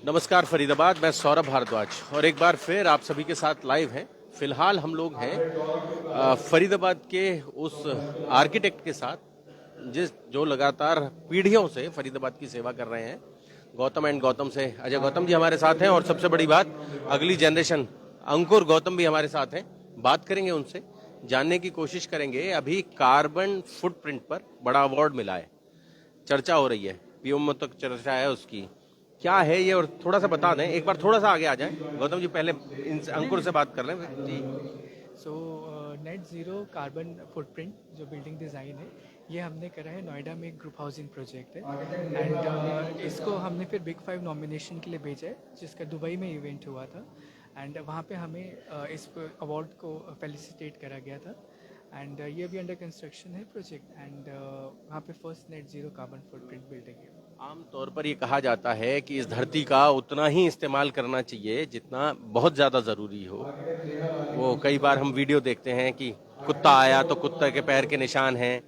नमस्कार फरीदाबाद, मैं सौरभ भारद्वाज और एक बार फिर आप सभी के साथ लाइव हैं। फिलहाल हम लोग हैं फरीदाबाद के उस आर्किटेक्ट के साथ जो लगातार पीढ़ियों से फरीदाबाद की सेवा कर रहे हैं, गौतम एंड गौतम से अजय गौतम जी हमारे साथ हैं। और सबसे बड़ी बात, अगली जनरेशन अंकुर गौतम भी हमारे साथ हैं। बात करेंगे उनसे, जानने की कोशिश करेंगे। अभी कार्बन फुटप्रिंट पर बड़ा अवार्ड मिला है, चर्चा हो रही है, पीएम में तक चर्चा है उसकी। क्या है ये और थोड़ा सा बता दें। एक बार थोड़ा सा आगे आ जाएं गौतम जी, पहले अंकुर से बात कर लें जी। So net zero carbon footprint जो बिल्डिंग डिज़ाइन है, ये हमने करा है नोएडा में। एक ग्रुप हाउसिंग प्रोजेक्ट है एंड इसको हमने फिर बिग 5 नॉमिनेशन के लिए भेजा है, जिसका दुबई में इवेंट हुआ था एंड वहाँ पे हमें इस अवार्ड को फेलिसिटेट करा गया था एंड ये अभी अंडर कंस्ट्रक्शन है प्रोजेक्ट एंड वहाँ पे first net zero carbon footprint building है। आमतौर पर ये कहा जाता है कि इस धरती का उतना ही इस्तेमाल करना चाहिए जितना बहुत ज्यादा जरूरी हो। वो कई बार हम वीडियो देखते हैं कि कुत्ता आया तो कुत्ते के पैर के निशान हैं,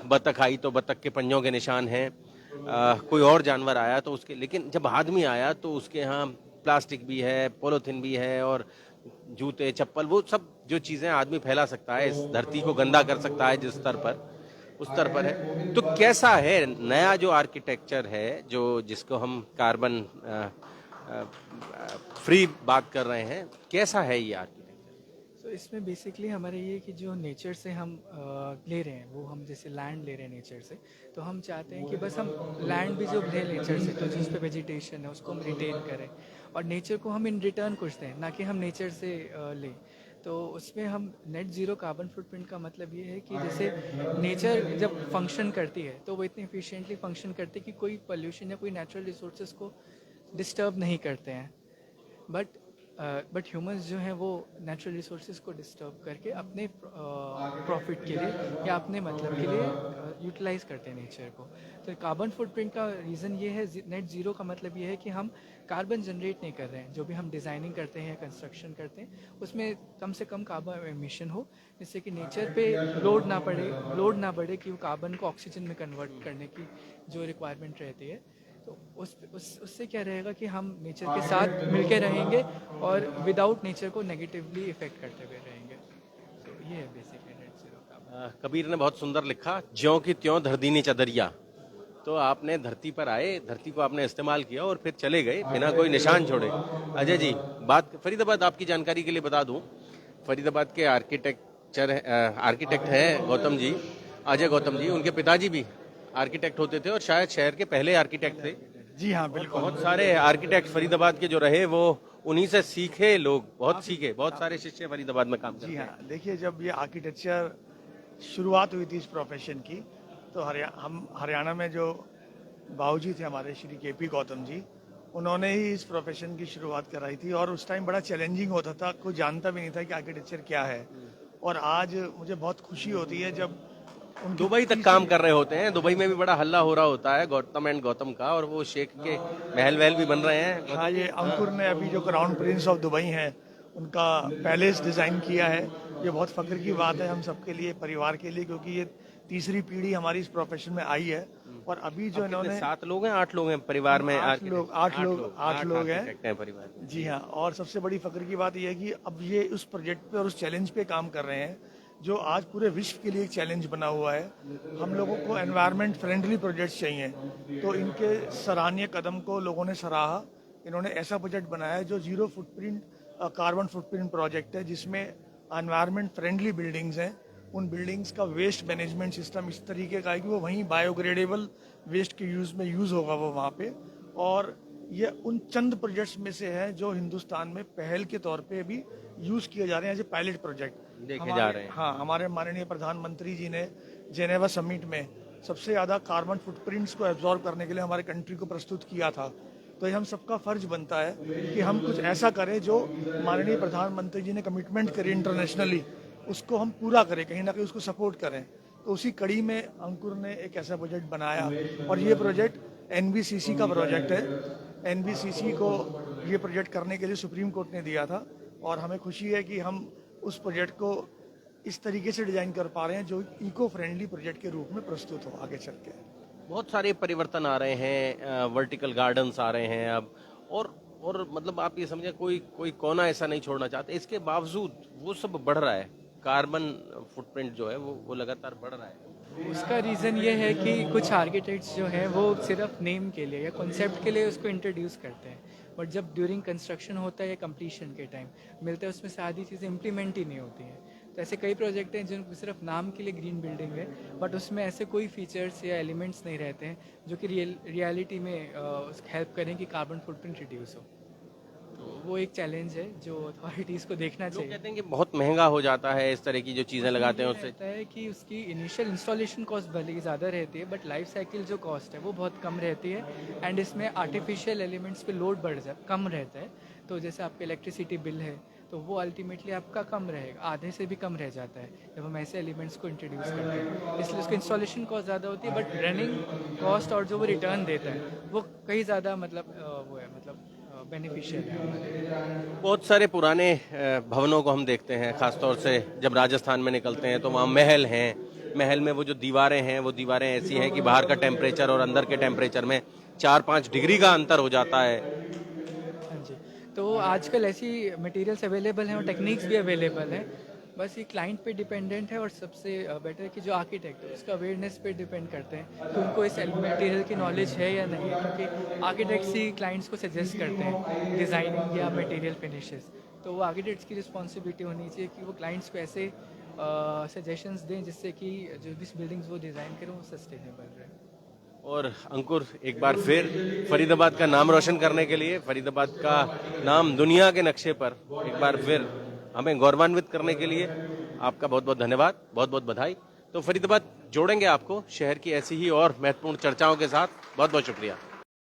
बतख आई तो बतख के पंजों के निशान हैं, कोई और जानवर आया तो उसके, लेकिन जब आदमी आया तो उसके यहाँ प्लास्टिक भी है, पॉलीथिन भी है और जूते चप्पल, वो सब जो चीजें आदमी फैला सकता है, इस धरती को गंदा कर सकता है जिस स्तर पर, उस स्तर पर है। तो कैसा है नया जो आर्किटेक्चर है, जो जिसको हम कार्बन फ्री बात कर रहे हैं, कैसा है ये आर्किटेक्चर? तो इसमें बेसिकली हमारे ये कि जो नेचर से हम ले रहे हैं, वो हम जैसे लैंड ले रहे हैं नेचर से, तो हम चाहते हैं कि बस हम लैंड भी जो ले नेचर से, तो जिस पे वेजिटेशन है उसको हम रिटेन करें और नेचर को हम इन रिटर्न कुछ दें, ना कि हम नेचर से लें। तो उसमें हम नेट ज़ीरो कार्बन फुटप्रिंट का मतलब ये है कि जैसे नेचर जब फंक्शन करती है तो वो इतनी एफिशिएंटली फंक्शन करती है कि कोई पोल्यूशन या कोई नेचुरल रिसोर्सेज को डिस्टर्ब नहीं करते हैं। बट ह्यूमंस जो हैं वो नेचुरल रिसोर्सेज को डिस्टर्ब करके अपने प्रॉफिट के लिए या अपने मतलब के लिए यूटिलाइज करते हैं नेचर को। तो कार्बन फुटप्रिंट का रीज़न ये है, नेट ज़ीरो का मतलब ये है कि हम कार्बन जनरेट नहीं कर रहे हैं। जो भी हम डिज़ाइनिंग करते हैं या कंस्ट्रक्शन करते हैं उसमें कम से कम कार्बन एमिशन हो, जिससे कि नेचर पे लोड ना बढ़े कि वो कार्बन को ऑक्सीजन में कन्वर्ट करने की जो रिक्वायरमेंट रहती है। तो उससे क्या रहेगा कि हम नेचर के साथ मिलके रहेंगे और विदाउट नेचर को नेगेटिवली इफेक्ट करते हुए रहेंगे। तो ये है बेसिकली नेट ज़ीरो का। कबीर ने बहुत सुंदर लिखा, ज्यों की त्यों धर दीनी चदरिया। तो आपने धरती पर आए, धरती को आपने इस्तेमाल किया और फिर चले गए बिना कोई निशान छोड़े। अजय जी, बात फरीदाबाद, आपकी जानकारी के लिए बता दूं, फरीदाबाद के आर्किटेक्ट हैं गौतम जी, अजय गौतम जी। उनके पिताजी भी आर्किटेक्ट होते थे और शायद शहर के पहले आर्किटेक्ट थे। जी हाँ, बिल्कुल। बहुत सारे आर्किटेक्ट फरीदाबाद के जो रहे वो उन्हीं से सीखे, लोग बहुत सीखे, बहुत सारे शिष्य फरीदाबाद में काम करते जी हैं। हाँ, देखिए, जब ये आर्किटेक्चर शुरुआत हुई थी इस प्रोफेशन की, तो हम हरियाणा में जो बाबूजी थे हमारे, श्री केपी गौतम जी, उन्होंने ही इस प्रोफेशन की शुरुआत कराई थी। और उस टाइम बड़ा चैलेंजिंग होता था, कोई जानता भी नहीं था कि आर्किटेक्चर क्या है। और आज मुझे बहुत खुशी होती है जब दुबई तक काम कर रहे होते हैं, दुबई में भी बड़ा हल्ला हो रहा होता है गौतम एंड गौतम का, और वो शेख के महल वहल भी बन रहे हैं। हाँ, ये अंकुर ने अभी जो क्राउन प्रिंस ऑफ दुबई हैं, उनका पैलेस डिज़ाइन किया है। ये बहुत फ़ख्र की बात है हम सबके लिए, परिवार के लिए, क्योंकि ये तीसरी पीढ़ी हमारी इस प्रोफेशन में आई है। और अभी जो इन्होंने 7 लोग हैं, 8 लोग हैं परिवार में, 8 लोग हैं परिवार में। जी हाँ। और सबसे बड़ी फ़ख्र की बात यह है कि अब ये उस प्रोजेक्ट पे और उस चैलेंज पे काम कर रहे हैं जो आज पूरे विश्व के लिए एक चैलेंज बना हुआ है। हम लोगों को एनवायरनमेंट फ्रेंडली प्रोजेक्ट्स चाहिए, तो इनके सराहनीय कदम को लोगों ने सराहा। इन्होंने ऐसा प्रोजेक्ट बनाया है जो zero footprint carbon footprint project है, जिसमें एनवायरनमेंट फ्रेंडली बिल्डिंग्स हैं। उन बिल्डिंग्स का वेस्ट मैनेजमेंट सिस्टम इस तरीके का है कि वो वहीं बायोग्रेडेबल वेस्ट के यूज़ होगा वो वहाँ पे। और ये उन चंद प्रोजेक्ट्स में से है जो हिंदुस्तान में पहल के तौर पे भी यूज़ किए जा रहे हैं एज ए पायलट प्रोजेक्ट देखे जा रहे हैं। हाँ, हमारे माननीय प्रधानमंत्री जी ने जेनेवा समिट में सबसे ज़्यादा कार्बन फुटप्रिंट्स को एब्जॉर्ब करने के लिए हमारे कंट्री को प्रस्तुत किया था। तो ये हम सबका फर्ज बनता है कि हम कुछ ऐसा करें जो माननीय प्रधानमंत्री जी ने कमिटमेंट करी इंटरनेशनली, उसको हम पूरा करें, कहीं ना कहीं उसको सपोर्ट करें। तो उसी कड़ी में अंकुर ने एक ऐसा प्रोजेक्ट बनाया, और ये प्रोजेक्ट एनबीसीसी का प्रोजेक्ट है। एनबीसीसी को ये प्रोजेक्ट करने के लिए सुप्रीम कोर्ट ने दिया था, और हमें खुशी है कि हम उस प्रोजेक्ट को इस तरीके से डिजाइन कर पा रहे हैं जो इको फ्रेंडली प्रोजेक्ट के रूप में प्रस्तुत हो आगे चल के। बहुत सारे परिवर्तन आ रहे हैं, वर्टिकल गार्डन्स आ रहे हैं अब, और मतलब आप ये समझे कोई कोई कोना ऐसा नहीं छोड़ना चाहते, इसके बावजूद वो सब बढ़ रहा है, कार्बन फुटप्रिंट जो है वो लगातार बढ़ रहा है। उसका रीज़न ये है कि कुछ आर्किटेक्ट्स जो हैं वो सिर्फ नेम के लिए या कॉन्सेप्ट के लिए उसको इंट्रोड्यूस करते हैं, बट जब ड्यूरिंग कंस्ट्रक्शन होता है या कंप्लीशन के टाइम मिलता है उसमें से आधी चीज़ें इम्प्लीमेंट ही नहीं होती हैं। तो ऐसे कई प्रोजेक्ट हैं जिनको सिर्फ नाम के लिए ग्रीन बिल्डिंग है, बट उसमें ऐसे कोई फीचर्स या एलिमेंट्स नहीं रहते हैं जो कि रियलिटी में हेल्प करें कि कार्बन फुटप्रिंट रिड्यूस हो। तो वो एक चैलेंज है जो अथॉरिटीज़ को देखना लोग चाहिए। कहते हैं कि बहुत महंगा हो जाता है इस तरह की जो चीजें लगाते हैं ये उससे। रहता है कि उसकी इनिशियल इंस्टॉलेशन कॉस्ट भले ही ज़्यादा रहती है, बट लाइफ साइकिल जो कॉस्ट है वो बहुत कम रहती है, एंड इसमें आर्टिफिशियल एलिमेंट्स पे लोड कम रहता है। तो जैसे आपका इलेक्ट्रिसिटी बिल है तो वो अल्टीमेटली आपका कम रहेगा, आधे से भी कम रह जाता है जब हम ऐसे एलिमेंट्स को इंट्रोड्यूस करते हैं। इसलिए उसकी इंस्टॉलेशन कॉस्ट ज़्यादा होती है, बट रनिंग कॉस्ट और जो वो रिटर्न देता है वो कहीं ज़्यादा वो है बेनिफिशियल है हमारे लिए। बहुत सारे पुराने भवनों को हम देखते हैं, खासतौर से जब राजस्थान में निकलते हैं तो वहाँ महल हैं। महल में वो जो दीवारें हैं वो दीवारें ऐसी हैं कि बाहर का टेम्परेचर और अंदर के टेम्परेचर में 4-5 डिग्री का अंतर हो जाता है। हाँ जी, तो आजकल ऐसी मटेरियल्स अवेलेबल हैं और टेक्निक्स भी अवेलेबल हैं, बस ये क्लाइंट पे डिपेंडेंट है, और सबसे बेटर है कि जो आर्किटेक्ट है उसका अवेयरनेस पे डिपेंड करते हैं कि उनको इस मटेरियल की नॉलेज है या नहीं है, क्योंकि आर्किटेक्ट्स ही क्लाइंट्स को सजेस्ट करते हैं डिज़ाइनिंग या मटेरियल फिनिशेस। तो वो आर्किटेक्ट्स की रिस्पॉन्सिबिलिटी होनी चाहिए कि वो क्लाइंट्स को ऐसे सजेशंस दें जिससे कि जो भी बिल्डिंग्स वो डिज़ाइन करें वो सस्टेनेबल रहे। और अंकुर, एक बार फिर फरीदाबाद का नाम रोशन करने के लिए, फरीदाबाद का नाम दुनिया के नक्शे पर एक बार फिर हमें गौरवान्वित करने के लिए आपका बहुत बहुत धन्यवाद, बहुत बहुत बधाई। तो फरीदाबाद जोड़ेंगे आपको शहर की ऐसी ही और महत्वपूर्ण चर्चाओं के साथ। बहुत बहुत शुक्रिया।